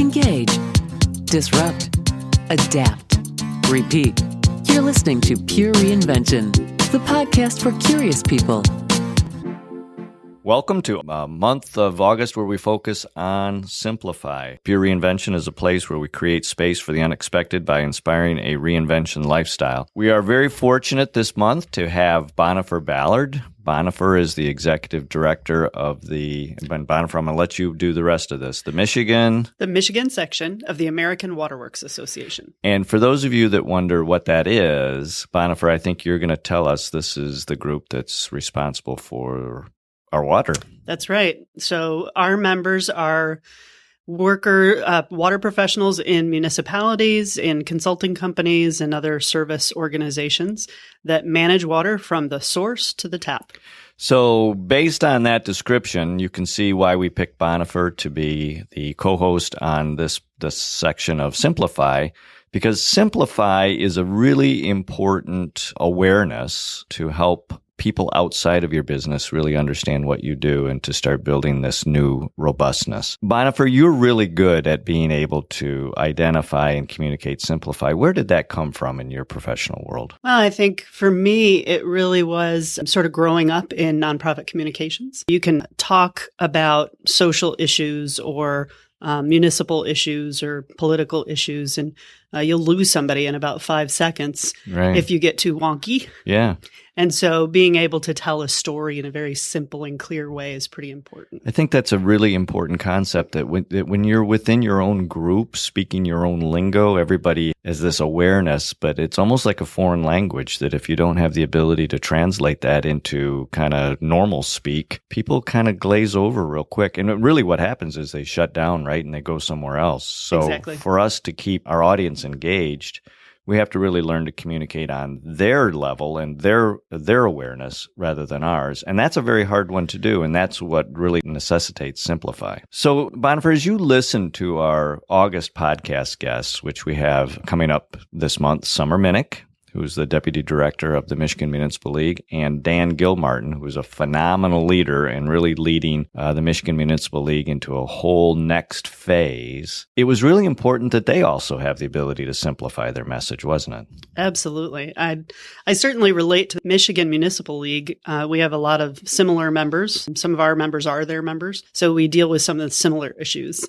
engage, disrupt, adapt, repeat. You're listening to Pure Reinvention, the podcast for curious people. Welcome to a month of August where we focus on Simplify. Pure Reinvention is a place where we create space for the unexpected by inspiring a reinvention lifestyle. We are very fortunate this month to have Bonnifer Ballard. Bonnifer is the executive director of Bonnifer, I'm going to let you do the rest of this. The Michigan section of the American Waterworks Association. And for those of you that wonder what that is, Bonnifer, I think you're going to tell us this is the group that's responsible for our water. That's right. So our members are water professionals in municipalities, in consulting companies, and other service organizations that manage water from the source to the tap. So based on that description, you can see why we picked Bonnifer to be the co-host on this section of Simplify, because Simplify is a really important awareness to help people outside of your business really understand what you do and to start building this new robustness. Bonnifer, you're really good at being able to identify and communicate Simplify. Where did that come from in your professional world? Well, I think for me, it really was sort of growing up in nonprofit communications. You can talk about social issues or municipal issues or political issues, and you'll lose somebody in about 5 seconds if you get too wonky. Yeah. And so being able to tell a story in a very simple and clear way is pretty important. I think that's a really important concept that when you're within your own group, speaking your own lingo, everybody has this awareness, but it's almost like a foreign language that if you don't have the ability to translate that into kind of normal speak, people kind of glaze over real quick. And really what happens is they shut down, right? And they go somewhere else. So Exactly. For us to keep our audience engaged, we have to really learn to communicate on their level and their awareness rather than ours. And that's a very hard one to do. And that's what really necessitates Simplify. So, Bonnifer, as you listen to our August podcast guests, which we have coming up this month, Summer Minnick, who's the deputy director of the Michigan Municipal League, and Dan Gilmartin, who's a phenomenal leader and really leading the Michigan Municipal League into a whole next phase. It was really important that they also have the ability to simplify their message, wasn't it? Absolutely. I certainly relate to the Michigan Municipal League. We have a lot of similar members. Some of our members are their members, so we deal with some of the similar issues.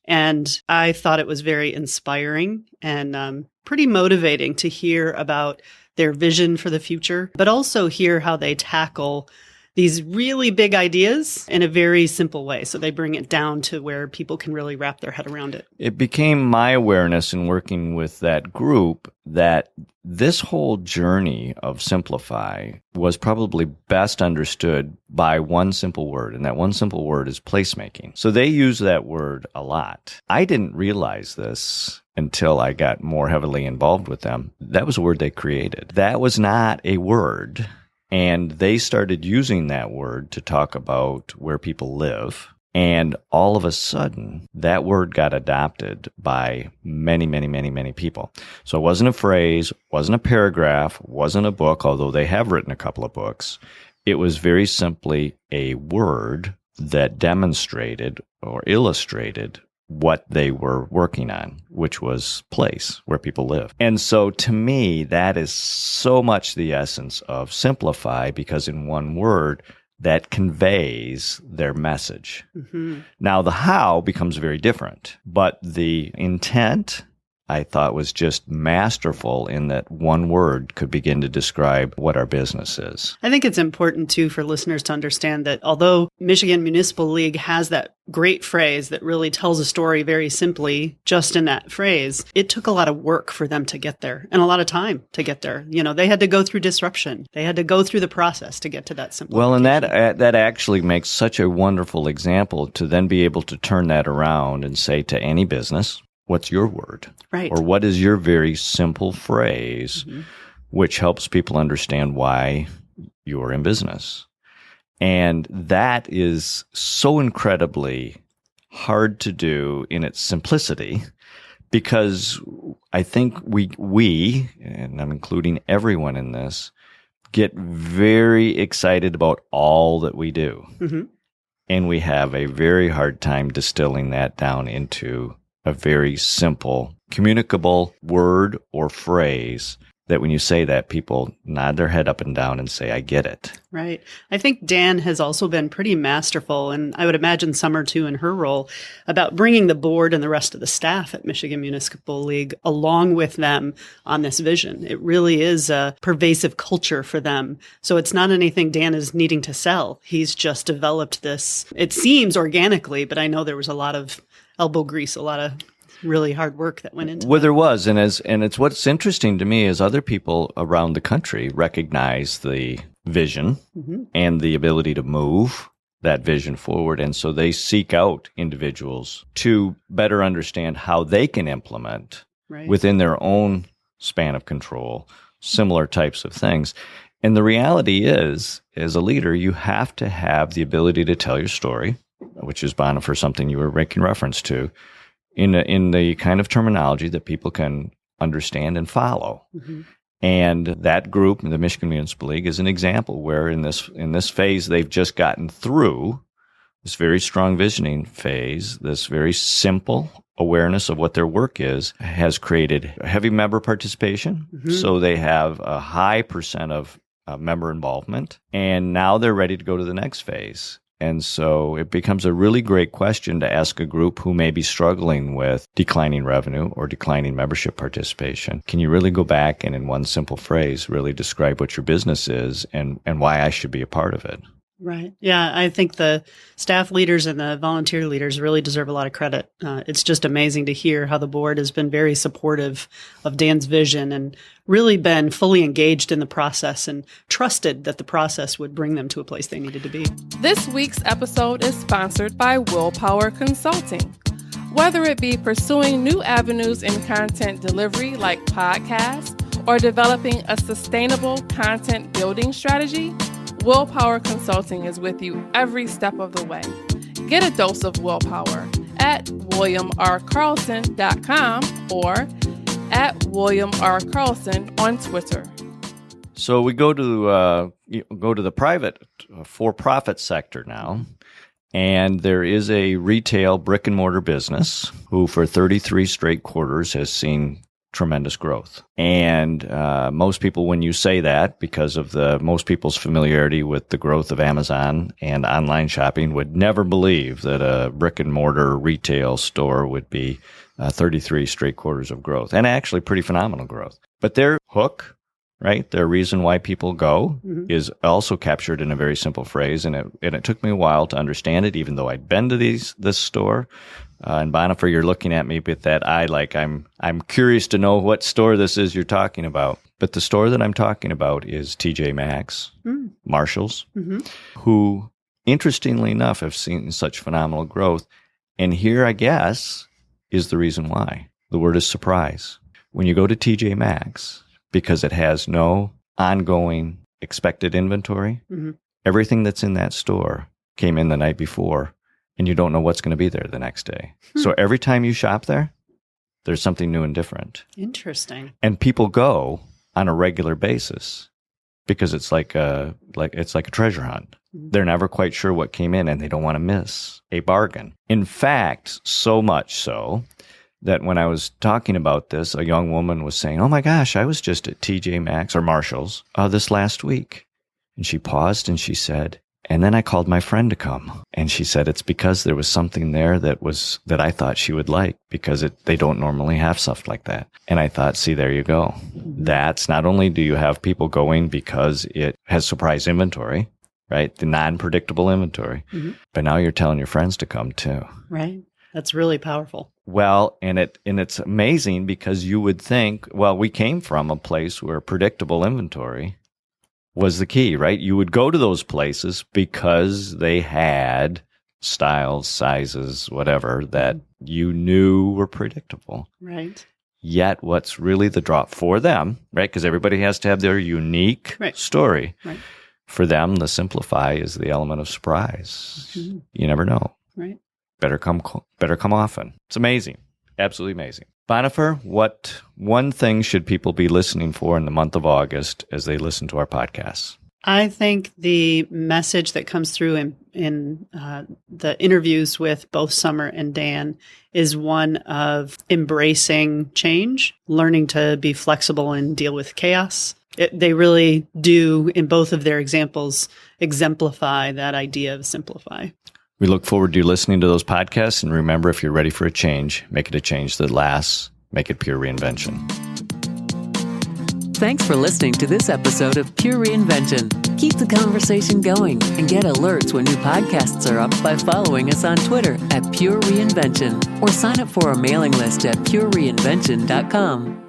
And I thought it was very inspiring and pretty motivating to hear about their vision for the future, but also hear how they tackle these really big ideas in a very simple way. So they bring it down to where people can really wrap their head around it. It became my awareness in working with that group that this whole journey of Simplify was probably best understood by one simple word, and that one simple word is placemaking. So they use that word a lot. I didn't realize this until I got more heavily involved with them. That was a word they created. That was not a word. And they started using that word to talk about where people live. And all of a sudden, that word got adopted by many, many, many, many people. So it wasn't a phrase, wasn't a paragraph, wasn't a book, although they have written a couple of books. It was very simply a word that demonstrated or illustrated what they were working on, which was place, where people live. And so to me, that is so much the essence of Simplify, because in one word, that conveys their message. Mm-hmm. Now, the how becomes very different, but the intent, I thought, was just masterful in that one word could begin to describe what our business is. I think it's important, too, for listeners to understand that although Michigan Municipal League has that great phrase that really tells a story very simply, just in that phrase, it took a lot of work for them to get there and a lot of time to get there. You know, they had to go through disruption. They had to go through the process to get to that simple. Well, and that actually makes such a wonderful example to then be able to turn that around and say to any business, what's your word? Right. Or what is your very simple phrase, which helps people understand why you're in business? And that is so incredibly hard to do in its simplicity, because I think we, and I'm including everyone in this, get very excited about all that we do. Mm-hmm. And we have a very hard time distilling that down into a very simple, communicable word or phrase that when you say that, people nod their head up and down and say, I get it. Right. I think Dan has also been pretty masterful, and I would imagine Summer too in her role, about bringing the board and the rest of the staff at Michigan Municipal League along with them on this vision. It really is a pervasive culture for them. So it's not anything Dan is needing to sell. He's just developed this, it seems organically, but I know there was a lot of elbow grease, a lot of really hard work that went into it. Well, there was, and it's what's interesting to me is other people around the country recognize the vision and the ability to move that vision forward, and so they seek out individuals to better understand how they can implement within their own span of control similar types of things. And the reality is, as a leader, you have to have the ability to tell your story, which is, Bonnifer, something you were making reference to, in the kind of terminology that people can understand and follow. And that group, the Michigan Municipal League, is an example where in this phase they've just gotten through this very strong visioning phase, this very simple awareness of what their work is, has created heavy member participation. So they have a high percent of member involvement, and now they're ready to go to the next phase. And so it becomes a really great question to ask a group who may be struggling with declining revenue or declining membership participation. Can you really go back and in one simple phrase really describe what your business is and why I should be a part of it? Right. Yeah, I think the staff leaders and the volunteer leaders really deserve a lot of credit. It's just amazing to hear how the board has been very supportive of Dan's vision and really been fully engaged in the process and trusted that the process would bring them to a place they needed to be. This week's episode is sponsored by Willpower Consulting. Whether it be pursuing new avenues in content delivery like podcasts or developing a sustainable content building strategy, Willpower Consulting is with you every step of the way. Get a dose of willpower at WilliamRCarlson.com or at William R. Carlson on Twitter. So we go to the private for-profit sector now, and there is a retail brick-and-mortar business who for 33 straight quarters has seen tremendous growth. And most people, when you say that, because of most people's familiarity with the growth of Amazon and online shopping, would never believe that a brick-and-mortar retail store would be 33 straight quarters of growth, and actually pretty phenomenal growth. But their hook, right, their reason why people go is also captured in a very simple phrase, and it took me a while to understand it, even though I'd been to this store. And Bonnifer, you're looking at me with that eye like I'm curious to know what store this is you're talking about. But the store that I'm talking about is TJ Maxx, Marshalls, who, interestingly enough, have seen such phenomenal growth. And here, I guess, is the reason why. The word is surprise. When you go to TJ Maxx, because it has no ongoing expected inventory, everything that's in that store came in the night before, and you don't know what's going to be there the next day. So every time you shop there, there's something new and different. Interesting. And people go on a regular basis because it's like a treasure hunt. They're never quite sure what came in, and they don't want to miss a bargain. In fact, so much so that when I was talking about this, a young woman was saying, "Oh my gosh, I was just at TJ Maxx or Marshalls this last week." And she paused and she said, "And then I called my friend to come." And she said, "It's because there was something there that I thought she would like, because they don't normally have stuff like that." And I thought, see, there you go. That's not only do you have people going because it has surprise inventory, right? The non-predictable inventory, but now you're telling your friends to come too. Right. That's really powerful. Well, and it's amazing because you would think, well, we came from a place where predictable inventory was the key, right? You would go to those places because they had styles, sizes, whatever, that you knew were predictable. Right. Yet what's really the draw for them, right? Because everybody has to have their unique story. Right. For them, the simplify is the element of surprise. You never know. Right. Better come often. It's amazing. Absolutely amazing. Bonnifer, what one thing should people be listening for in the month of August as they listen to our podcasts? I think the message that comes through in the interviews with both Summer and Dan is one of embracing change, learning to be flexible and deal with chaos. They really do, in both of their examples, exemplify that idea of simplify. We look forward to you listening to those podcasts. And remember, if you're ready for a change, make it a change that lasts. Make it pure reinvention. Thanks for listening to this episode of Pure Reinvention. Keep the conversation going and get alerts when new podcasts are up by following us on Twitter at Pure Reinvention or sign up for our mailing list at purereinvention.com.